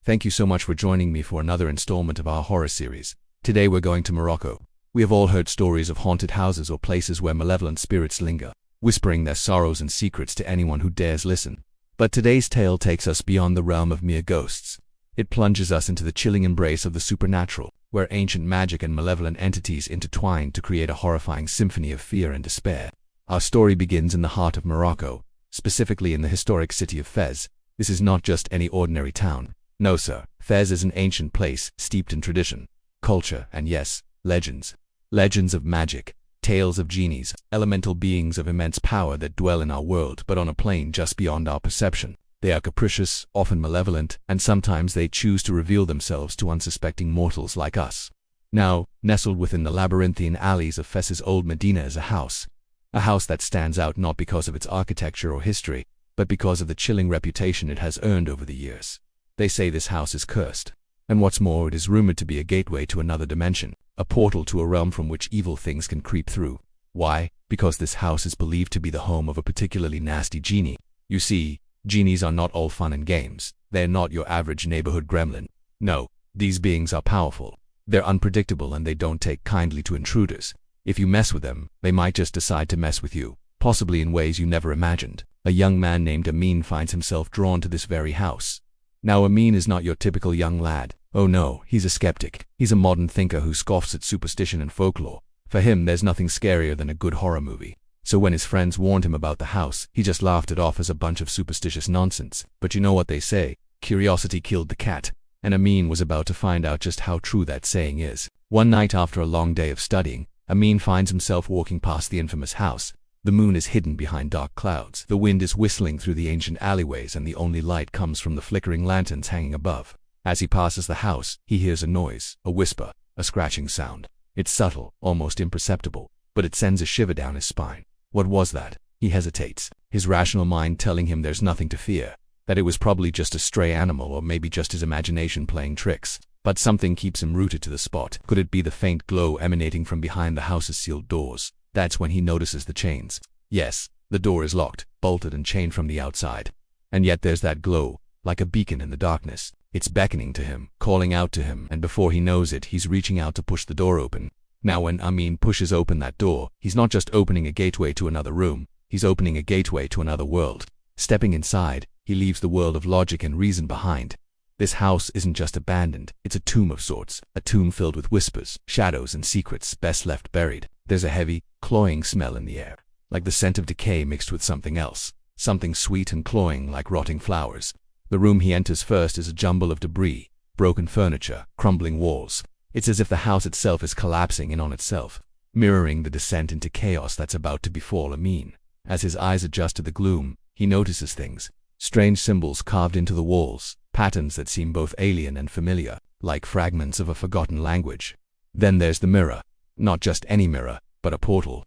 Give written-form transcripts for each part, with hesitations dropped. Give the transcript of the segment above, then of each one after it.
Thank you so much for joining me for another installment of our horror series. Today we're going to Morocco. We have all heard stories of haunted houses or places where malevolent spirits linger, whispering their sorrows and secrets to anyone who dares listen. But today's tale takes us beyond the realm of mere ghosts. It plunges us into the chilling embrace of the supernatural, where ancient magic and malevolent entities intertwine to create a horrifying symphony of fear and despair. Our story begins in the heart of Morocco, specifically in the historic city of Fez. This is not just any ordinary town. No sir, Fez is an ancient place steeped in tradition, culture, and yes, legends. Legends of magic, tales of genies, elemental beings of immense power that dwell in our world but on a plane just beyond our perception. They are capricious, often malevolent, and sometimes they choose to reveal themselves to unsuspecting mortals like us. Now, nestled within the labyrinthine alleys of Fez's Old Medina is a house that stands out not because of its architecture or history, but because of the chilling reputation it has earned over the years. They say this house is cursed. And what's more, it is rumored to be a gateway to another dimension, a portal to a realm from which evil things can creep through. Why? Because this house is believed to be the home of a particularly nasty genie. You see, genies are not all fun and games. They're not your average neighborhood gremlin. No, these beings are powerful. They're unpredictable and they don't take kindly to intruders. If you mess with them, they might just decide to mess with you, possibly in ways you never imagined. A young man named Amin finds himself drawn to this very house. Now Amin is not your typical young lad. Oh no, he's a skeptic. He's a modern thinker who scoffs at superstition and folklore. For him, there's nothing scarier than a good horror movie. So when his friends warned him about the house, he just laughed it off as a bunch of superstitious nonsense. But you know what they say, curiosity killed the cat. And Amin was about to find out just how true that saying is. One night after a long day of studying, Amin finds himself walking past the infamous house. The moon is hidden behind dark clouds. The wind is whistling through the ancient alleyways and the only light comes from the flickering lanterns hanging above. As he passes the house, he hears a noise, a whisper, a scratching sound. It's subtle, almost imperceptible, but it sends a shiver down his spine. What was that? He hesitates, his rational mind telling him there's nothing to fear, that it was probably just a stray animal or maybe just his imagination playing tricks. But something keeps him rooted to the spot. Could it be the faint glow emanating from behind the house's sealed doors? That's when he notices the chains. Yes, the door is locked, bolted and chained from the outside. And yet there's that glow, like a beacon in the darkness. It's beckoning to him, calling out to him, and before he knows it, he's reaching out to push the door open. Now when Amin pushes open that door, he's not just opening a gateway to another room, he's opening a gateway to another world. Stepping inside, he leaves the world of logic and reason behind. This house isn't just abandoned, it's a tomb of sorts, a tomb filled with whispers, shadows and secrets best left buried. There's a heavy, cloying smell in the air, like the scent of decay mixed with something else, something sweet and cloying like rotting flowers. The room he enters first is a jumble of debris, broken furniture, crumbling walls. It's as if the house itself is collapsing in on itself, mirroring the descent into chaos that's about to befall Amin. As his eyes adjust to the gloom, he notices things, strange symbols carved into the walls, patterns that seem both alien and familiar, like fragments of a forgotten language. Then there's the mirror. Not just any mirror, but a portal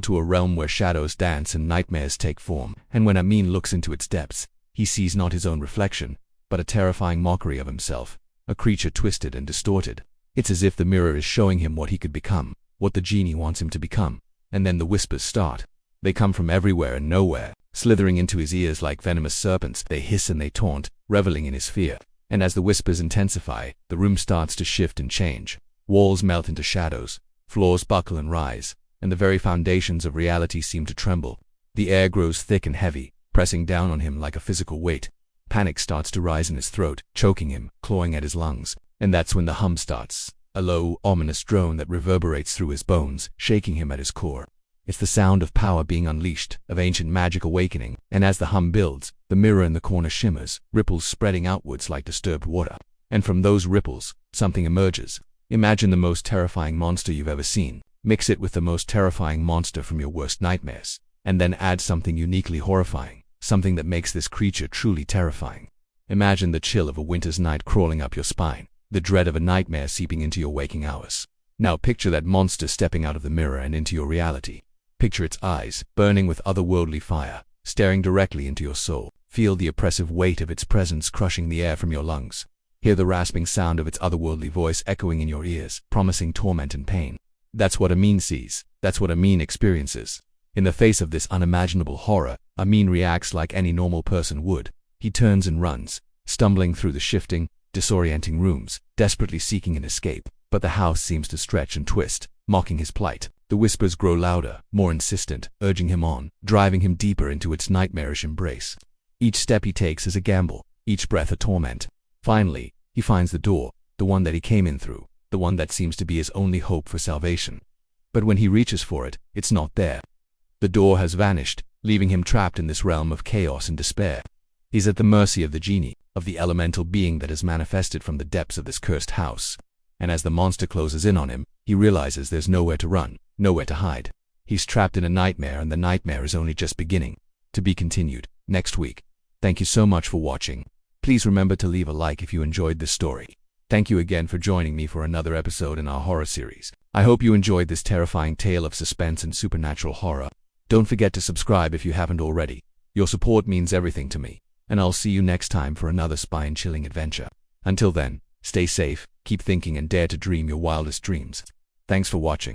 to a realm where shadows dance and nightmares take form. And when Amin looks into its depths, he sees not his own reflection, but a terrifying mockery of himself, a creature twisted and distorted. It's as if the mirror is showing him what he could become, what the genie wants him to become. And then the whispers start. They come from everywhere and nowhere, slithering into his ears like venomous serpents. They hiss and they taunt, reveling in his fear. And as the whispers intensify, the room starts to shift and change. Walls melt into shadows, floors buckle and rise, and the very foundations of reality seem to tremble. The air grows thick and heavy, pressing down on him like a physical weight. Panic starts to rise in his throat, choking him, clawing at his lungs. And that's when the hum starts, a low, ominous drone that reverberates through his bones, shaking him at his core. It's the sound of power being unleashed, of ancient magic awakening, and as the hum builds, the mirror in the corner shimmers, ripples spreading outwards like disturbed water. And from those ripples, something emerges. Imagine the most terrifying monster you've ever seen. Mix it with the most terrifying monster from your worst nightmares. And then add something uniquely horrifying, something that makes this creature truly terrifying. Imagine the chill of a winter's night crawling up your spine, the dread of a nightmare seeping into your waking hours. Now picture that monster stepping out of the mirror and into your reality. Picture its eyes, burning with otherworldly fire, staring directly into your soul. Feel the oppressive weight of its presence crushing the air from your lungs. Hear the rasping sound of its otherworldly voice echoing in your ears, promising torment and pain. That's what Amin sees. That's what Amin experiences. In the face of this unimaginable horror, Amin reacts like any normal person would. He turns and runs, stumbling through the shifting, disorienting rooms, desperately seeking an escape. But the house seems to stretch and twist, mocking his plight. The whispers grow louder, more insistent, urging him on, driving him deeper into its nightmarish embrace. Each step he takes is a gamble, each breath a torment. Finally, he finds the door, the one that he came in through, the one that seems to be his only hope for salvation. But when he reaches for it, it's not there. The door has vanished, leaving him trapped in this realm of chaos and despair. He's at the mercy of the genie, of the elemental being that has manifested from the depths of this cursed house. And as the monster closes in on him, he realizes there's nowhere to run, nowhere to hide. He's trapped in a nightmare, and the nightmare is only just beginning. To be continued next week. Thank you so much for watching. Please remember to leave a like if you enjoyed this story. Thank you again for joining me for another episode in our horror series. I hope you enjoyed this terrifying tale of suspense and supernatural horror. Don't forget to subscribe if you haven't already. Your support means everything to me, and I'll see you next time for another spine-chilling adventure. Until then, stay safe, keep thinking, and dare to dream your wildest dreams. Thanks for watching.